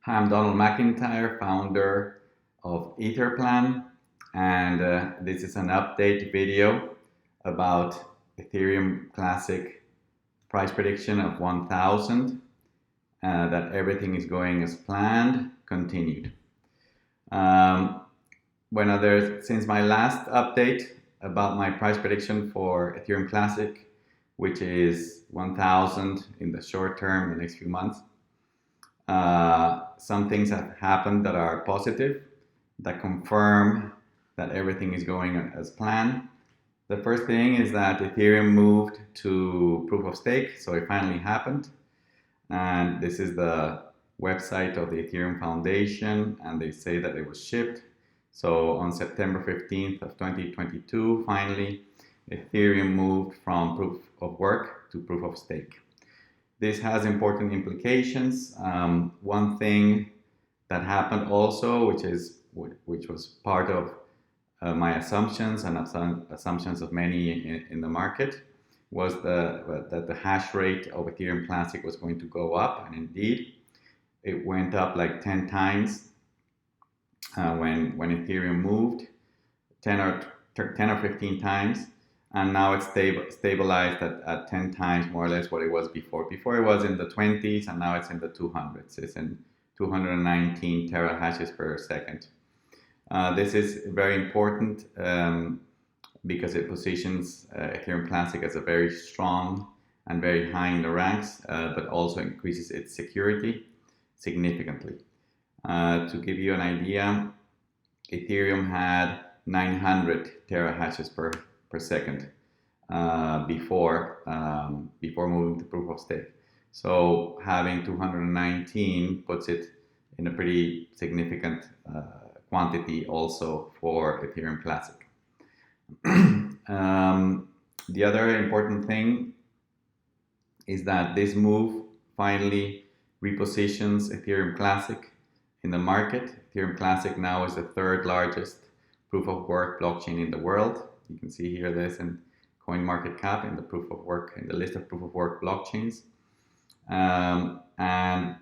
Hi, I'm Donald McIntyre, founder of Etherplan, and this is an update video about Ethereum Classic price prediction of 1000, that everything is going as planned, continued. Since my last update about my price prediction for Ethereum Classic, which is 1000 in the short term, the next few months, some things have happened that are positive, that confirm that everything is going as planned. The first thing is that Ethereum moved to proof of stake, so it finally happened. And this is the website of the Ethereum Foundation, and they say that it was shipped. So on September 15th of 2022, finally, Ethereum moved from proof of work to proof of stake. This has important implications. One thing that happened also, which was part of my assumptions and assumptions of many in the market, was that the hash rate of Ethereum Classic was going to go up, and indeed, it went up like 10 times when Ethereum moved, 10 or 15 times. And now it's stabilized at 10 times more or less what it was before. Before it was in the 20s, and now it's in the 200s. It's in 219 terahashes per second. This is very important because it positions Ethereum Classic as a very strong and very high in the ranks, but also increases its security significantly. To give you an idea, Ethereum had 900 terahashes per second before moving to proof of stake. So having 219 puts it in a pretty significant quantity also for Ethereum Classic. The other important thing is that this move finally repositions Ethereum Classic in the market. Ethereum Classic now is the third largest proof of work blockchain in the world. You can see here this in CoinMarketCap in the list of proof of work blockchains. And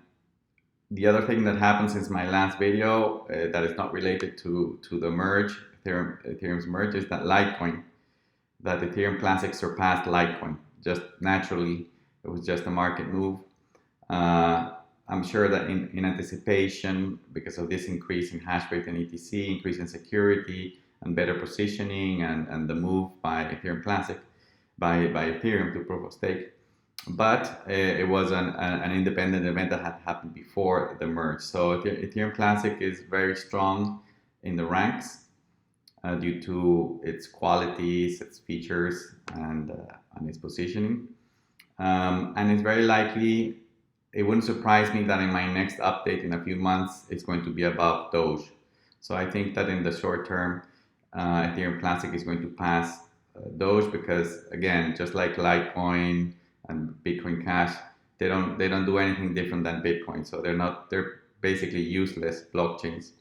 the other thing that happened since my last video that is not related to the merge, Ethereum's merge, is that Ethereum Classic surpassed Litecoin just naturally. It was just a market move. I'm sure that in anticipation, because of this increase in hash rate and ETC, increase in security, and better positioning, and the move by Ethereum Classic, by Ethereum to proof of stake. But it was an independent event that had happened before the merge. So Ethereum Classic is very strong in the ranks due to its qualities, its features, and its positioning. And it's very likely, it wouldn't surprise me that in my next update in a few months, it's going to be above Doge. So I think that in the short term, Ethereum Classic is going to pass Doge because, again, just like Litecoin and Bitcoin Cash, they don't do anything different than Bitcoin. So they're basically useless blockchains.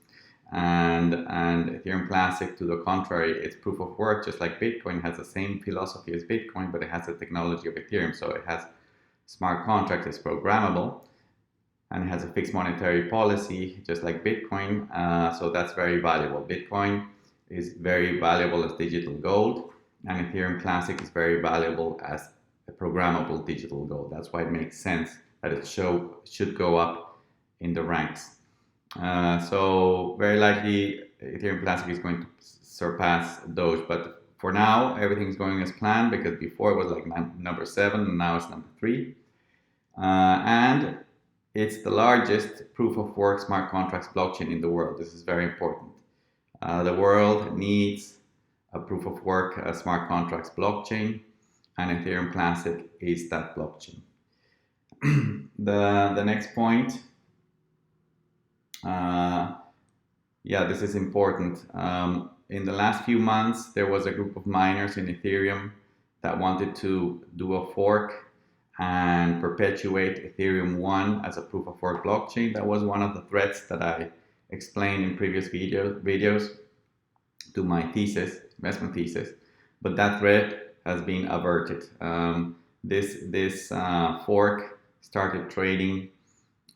And Ethereum Classic, to the contrary, it's proof of work, just like Bitcoin, has the same philosophy as Bitcoin, but it has the technology of Ethereum. So it has smart contracts, it's programmable, and it has a fixed monetary policy, just like Bitcoin. So that's very valuable. Bitcoin is very valuable as digital gold, and Ethereum Classic is very valuable as a programmable digital gold. That's why it makes sense that it should go up in the ranks. So very likely Ethereum Classic is going to surpass Doge, but for now everything's going as planned, because before it was like number 7 and now it's number 3. And it's the largest proof of work smart contracts blockchain in the world. This is very important. The world needs a proof of work smart contracts blockchain, and Ethereum Classic is that blockchain. The next point, this is important. In the last few months, there was a group of miners in Ethereum that wanted to do a fork and perpetuate Ethereum One as a proof of work blockchain. That was one of the threats that I explained in previous videos to my investment thesis, but that threat has been averted. This fork started trading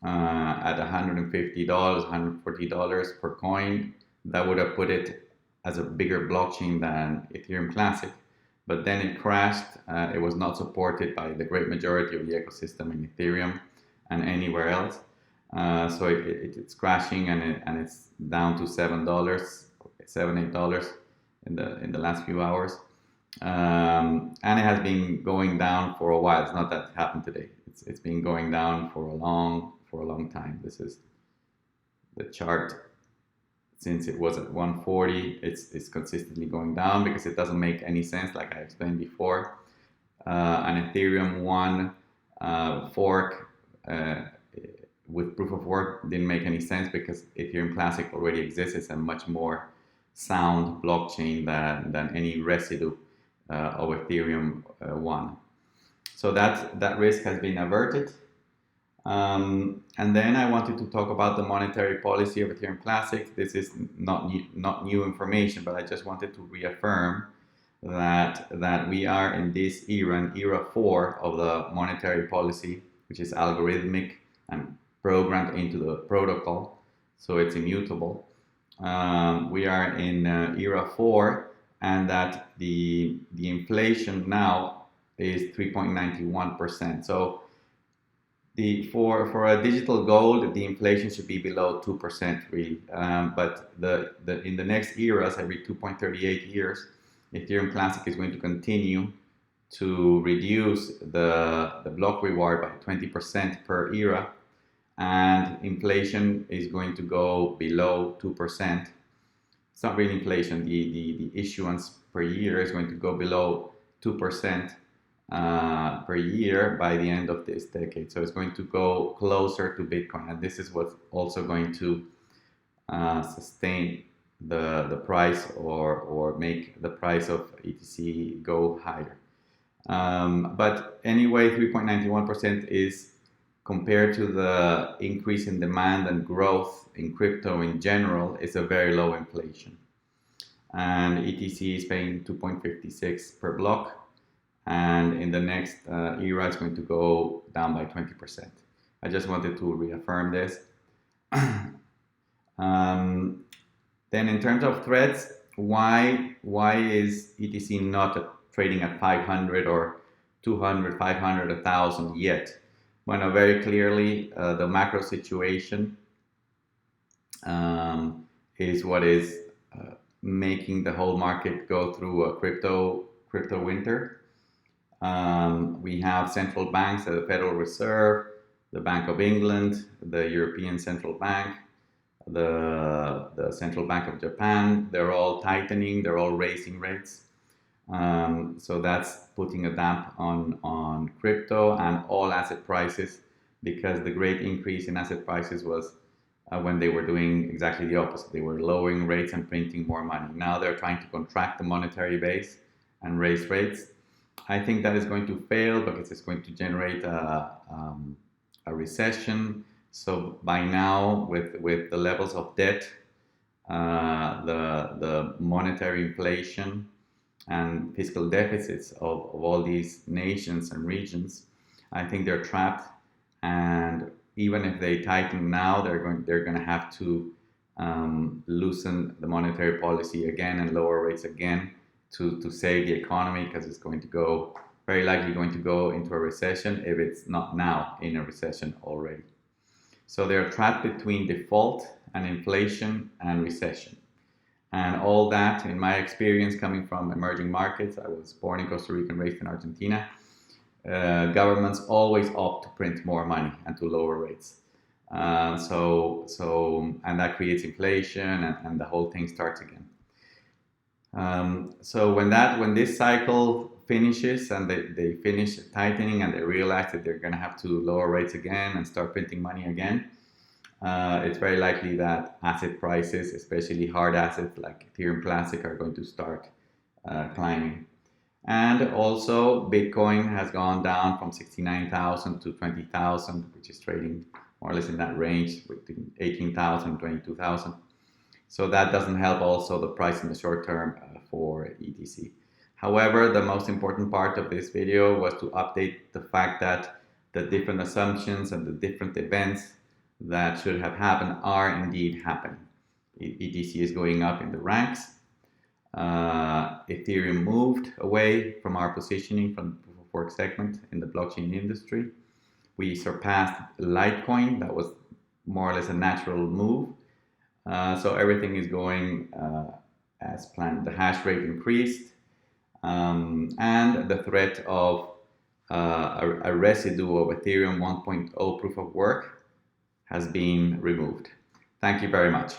at $150, $140 per coin. That would have put it as a bigger blockchain than Ethereum Classic. But then it crashed. It was not supported by the great majority of the ecosystem in Ethereum and anywhere else. So it's crashing, and it's down to $7, $8 in the last few hours. And it has been going down for a while. It's not that it happened today. It's been going down for a long time. This is the chart. Since it was at 140, it's consistently going down because it doesn't make any sense, like I explained before. An Ethereum One Fork with proof of work didn't make any sense because Ethereum Classic already exists. It's a much more sound blockchain than any residue of Ethereum One. So that risk has been averted. And then I wanted to talk about the monetary policy of Ethereum Classic. This is not new information, but I just wanted to reaffirm that we are in this era, era 4 of the monetary policy, which is algorithmic and programmed into the protocol, so it's immutable. We are in era 4, and that the inflation now is 3.91%. So for a digital gold, the inflation should be below 2%, really. But in the next eras, every 2.38 years, Ethereum Classic is going to continue to reduce the block reward by 20% per era, and inflation is going to go below 2%. It's not really inflation. The issuance per year is going to go below 2%. Per year by the end of this decade. So it's going to go closer to Bitcoin, and this is what's also going to sustain the price or make the price of ETC go higher. But anyway, 3.91% is, compared to the increase in demand and growth in crypto in general, is a very low inflation. And ETC is paying 2.56 per block. And in the next era, it's going to go down by 20%. I just wanted to reaffirm this. Then in terms of threats, why is ETC not trading at 500 or 200, 500, 1,000 yet? Well, very clearly, the macro situation is what is making the whole market go through a crypto winter. We have central banks, the Federal Reserve, the Bank of England, the European Central Bank, the Central Bank of Japan. They're all tightening, they're all raising rates. So that's putting a damp on crypto and all asset prices, because the great increase in asset prices was when they were doing exactly the opposite. They were lowering rates and printing more money. Now they're trying to contract the monetary base and raise rates. I think that is going to fail because it's going to generate a recession. So by now, with the levels of debt, the monetary inflation and fiscal deficits of all these nations and regions, I think they're trapped. And even if they tighten now, they're going to have to loosen the monetary policy again and lower rates again to save the economy, because it's going to go, very likely going to go into a recession if it's not now in a recession already. So they're trapped between default and inflation and recession. And all that, in my experience, coming from emerging markets, I was born in Costa Rica and raised in Argentina, governments always opt to print more money and to lower rates. And that creates inflation, and the whole thing starts again. So when this cycle finishes and they finish tightening and they realize that they're going to have to lower rates again and start printing money again, it's very likely that asset prices, especially hard assets like Ethereum Classic, are going to start climbing. And also Bitcoin has gone down from 69,000 to 20,000, which is trading more or less in that range between 18,000 and 22,000. So that doesn't help also the price in the short term for ETC. However, the most important part of this video was to update the fact that the different assumptions and the different events that should have happened are indeed happening. ETC is going up in the ranks. Ethereum moved away from our positioning from the proof of work segment in the blockchain industry. We surpassed Litecoin. That was more or less a natural move. So everything is going as planned. The hash rate increased, and the threat of a residue of Ethereum 1.0 proof of work has been removed. Thank you very much.